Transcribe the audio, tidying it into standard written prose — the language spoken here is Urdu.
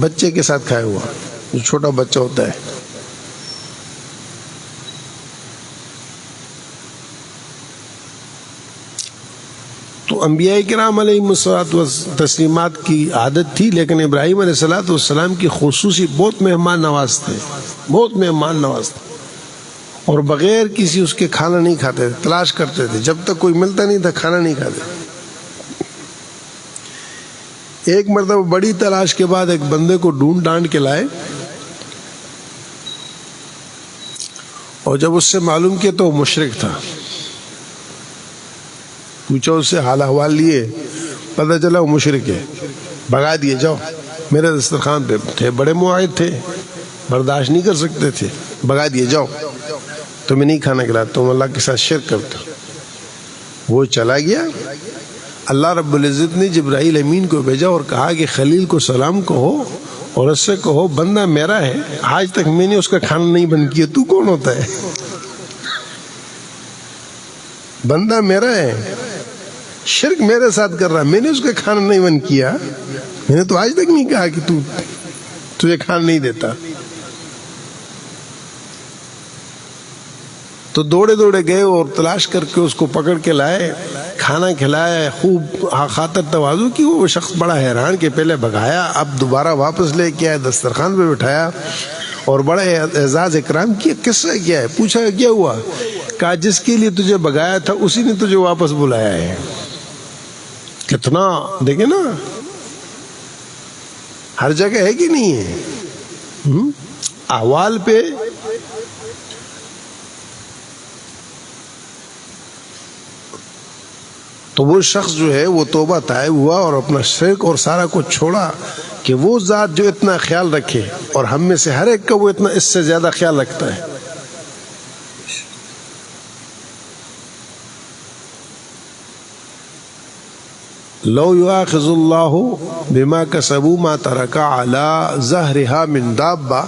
بچے کے ساتھ کھایا ہوا، جو چھوٹا بچہ ہوتا ہے. تو انبیاء کرام علیہ الصلوۃ والتسلیمات کی عادت تھی، لیکن ابراہیم علیہ الصلوۃ والسلام کی خصوصی بہت مہمان نواز تھے، بہت مہمان نواز تھے، اور بغیر کسی اس کے کھانا نہیں کھاتے تھے، تلاش کرتے تھے، جب تک کوئی ملتا نہیں تھا کھانا نہیں کھاتے. ایک مرتبہ بڑی تلاش کے بعد ایک بندے کو ڈھونڈ ڈانڈ کے لائے، اور جب اس سے معلوم کیا تو وہ مشرک تھا. پوچھا اس سے، حال احوال لیے، پتہ چلا وہ مشرک ہے. بھگا دیے، جاؤ. میرے دسترخوان پہ تھے، بڑے معاہد تھے، برداشت نہیں کر سکتے تھے، بھگا دیے، جاؤ، تمہیں نہیں کھانا کھلاتا، تم اللہ کے ساتھ شرک کرتے. وہ چلا گیا. اللہ رب العزت نے جبرائیل امین کو بھیجا اور کہا کہ خلیل کو سلام کہو اور اس سے کہو بندہ میرا ہے، آج تک میں نے اس کا کھانا نہیں بند کیا، تو کون ہوتا ہے؟ بندہ میرا ہے، شرک میرے ساتھ کر رہا، میں نے اس کا کھانا نہیں بند کیا، میں نے تو آج تک نہیں کہا کہ تجھے کھانا نہیں دیتا. تو دوڑے دوڑے گئے اور تلاش کر کے اس کو پکڑ کے لائے، کھانا کھلایا، خوب خاطر تواضع کی. وہ شخص بڑا حیران کہ پہلے بھگایا، اب دوبارہ واپس لے کے آیا، دسترخوان پہ بٹھایا اور بڑا اعزاز اکرام کیا. قصہ کیا ہے؟ پوچھا کیا ہوا؟ کہا جس کے لیے تجھے بھگایا تھا اسی نے تجھے واپس بلایا ہے. کتنا دیکھیں نا، ہر جگہ ہے کہ نہیں ہے احوال پہ. تو وہ شخص جو ہے وہ توبہ طائب ہوا اور اپنا شرک اور سارا کچھ چھوڑا کہ وہ ذات جو اتنا خیال رکھے، اور ہم میں سے ہر ایک کا وہ اتنا اس سے زیادہ خیال رکھتا ہے. لو یؤاخذ اللہ بما کسبوا ما ترک علی ظہرها من دابہ